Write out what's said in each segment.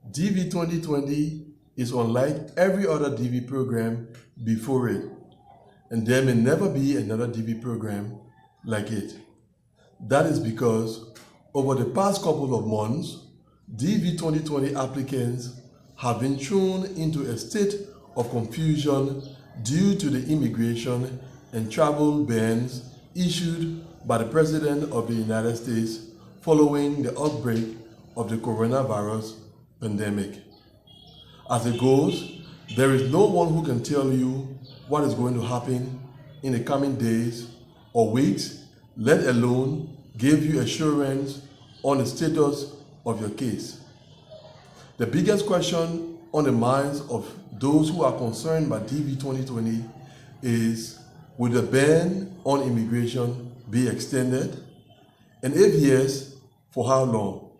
DV-2020 is unlike every other DV program before it, and there may never be another DV program like it. That is because over the past couple of months, DV-2020 applicants have been thrown into a state of confusion due to the immigration and travel bans issued by the President of the United States following the outbreak of the coronavirus pandemic. As it goes, there is no one who can tell you what is going to happen in the coming days or weeks, let alone give you assurance on the status of your case. The biggest question on the minds of those who are concerned by DV-2020 is, will the ban on immigration be extended? And if yes, for how long?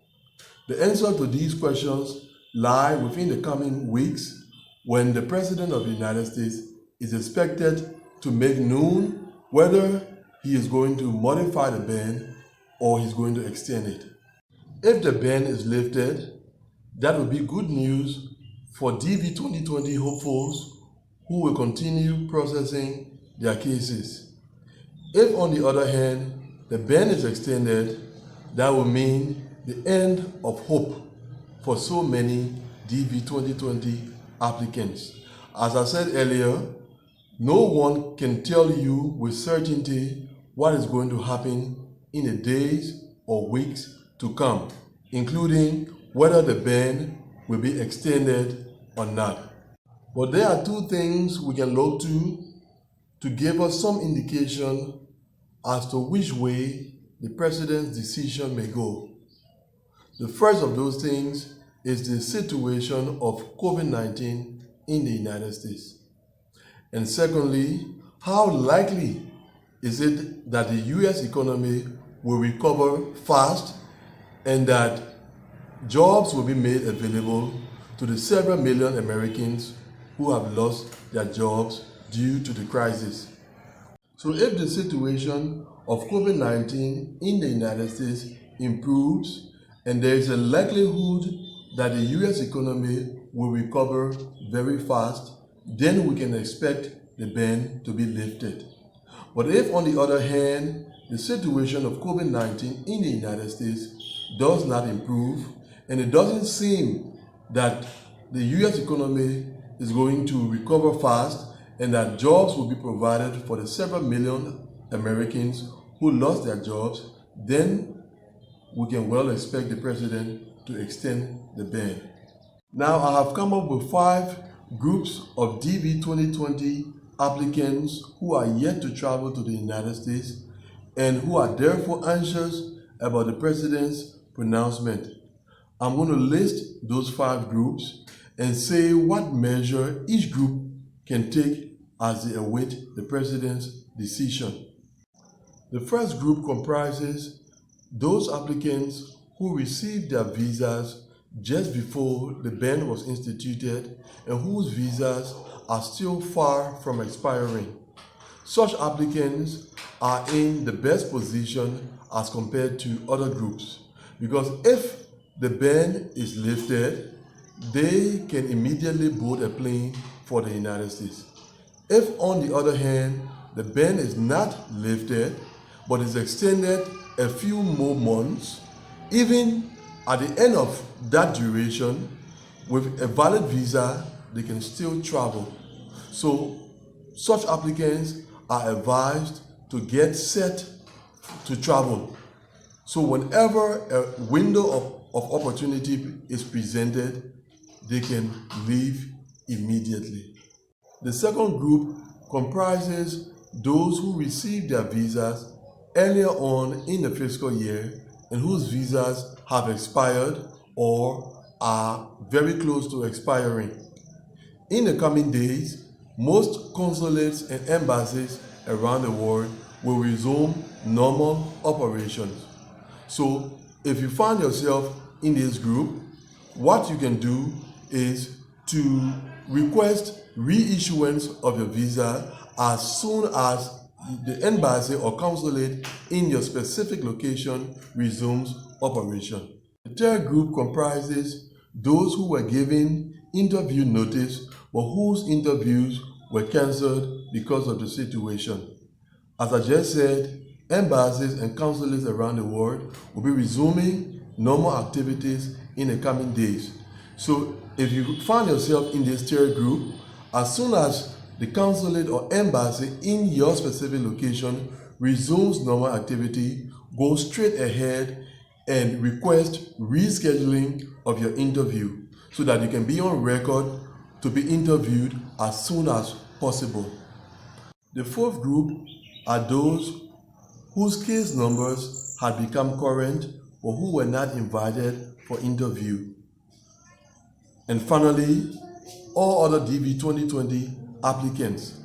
The answer to these questions lie within the coming weeks when the President of the United States is expected to make known whether he is going to modify the ban or he's going to extend it. If the ban is lifted, that will be good news for DV-2020 hopefuls who will continue processing their cases. If, on the other hand, the ban is extended, that will mean the end of hope for so many DV-2020 applicants. As I said earlier, no one can tell you with certainty what is going to happen in the days or weeks to come, including whether the ban will be extended or not. But there are two things we can look to give us some indication as to which way the President's decision may go. The first of those things is the situation of COVID-19 in the United States. And secondly, how likely is it that the US economy will recover fast and that jobs will be made available to the several million Americans who have lost their jobs due to the crisis. So if the situation of COVID-19 in the United States improves and there is a likelihood that the US economy will recover very fast, then we can expect the ban to be lifted. But if, on the other hand, the situation of COVID-19 in the United States does not improve, and it doesn't seem that the US economy is going to recover fast and that jobs will be provided for the several million Americans who lost their jobs, then we can well expect the President to extend the ban. Now, I have come up with 5 groups of DV-2020 applicants who are yet to travel to the United States and who are therefore anxious about the President's pronouncement. I'm going to list those 5 groups and say what measure each group can take as they await the President's decision. The first group comprises those applicants who received their visas just before the ban was instituted and whose visas are still far from expiring. Such applicants are in the best position as compared to other groups, because if the ban is lifted, they can immediately board a plane for the United States. If, on the other hand, the ban is not lifted but is extended a few more months, even at the end of that duration, with a valid visa, they can still travel. So such applicants are advised to get set to travel. So whenever a window of opportunity is presented, they can leave immediately. The second group comprises those who received their visas earlier on in the fiscal year and whose visas have expired or are very close to expiring. In the coming days, most consulates and embassies around the world will resume normal operations. So if you find yourself in this group, what you can do is to request reissuance of your visa as soon as the embassy or consulate in your specific location resumes operation. The third group comprises those who were given interview notice but whose interviews were cancelled because of the situation. As I just said, embassies and consulates around the world will be resuming normal activities in the coming days. So if you find yourself in this third group, as soon as the consulate or embassy in your specific location resumes normal activity, go straight ahead and request rescheduling of your interview so that you can be on record to be interviewed as soon as possible. The fourth group are those whose case numbers had become current or who were not invited for interview. And finally, all other DV-2020 applicants,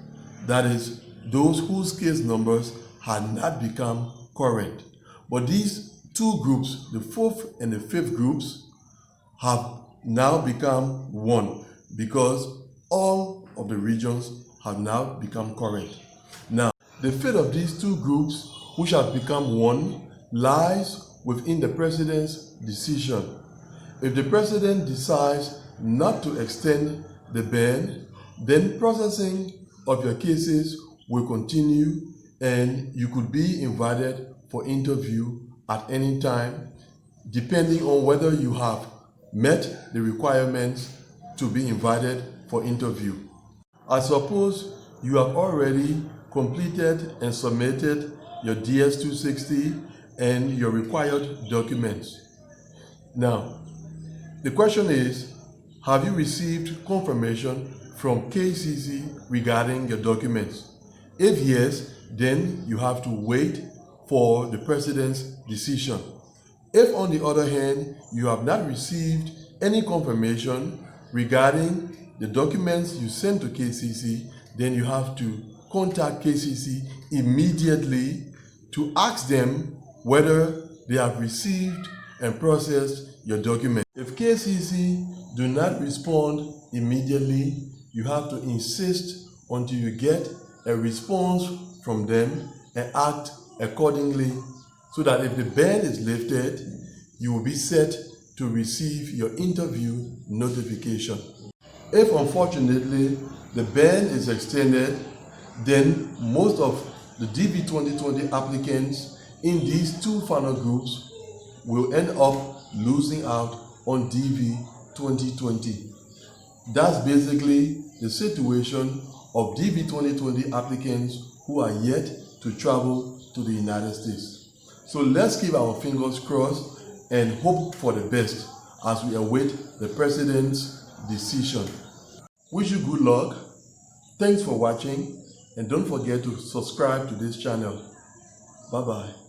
that is, those whose case numbers had not become current. But these two groups, the fourth and the fifth groups, have now become one because all of the regions have now become current. Now, the fate of these two groups, which have become one, lies within the president's decision. If the president decides not to extend the ban, then processing of your cases will continue and you could be invited for interview at any time, depending on whether you have met the requirements to be invited for interview. I suppose you have already completed and submitted your DS-260 and your required documents. Now, the question is, have you received confirmation from KCC regarding your documents? If yes, then you have to wait for the president's decision. If on the other hand, you have not received any confirmation regarding the documents you sent to KCC, then you have to contact KCC immediately to ask them whether they have received and processed your document. If KCC do not respond immediately, you have to insist until you get a response from them and act accordingly so that if the ban is lifted, you will be set to receive your interview notification. If unfortunately the ban is extended, then most of the DV-2020 applicants in these two final groups will end up losing out on DV-2020. That's basically the situation of DV-2020 applicants who are yet to travel to the United States. So let's keep our fingers crossed and hope for the best as we await the president's decision. Wish you good luck. Thanks for watching and don't forget to subscribe to this channel. Bye-bye.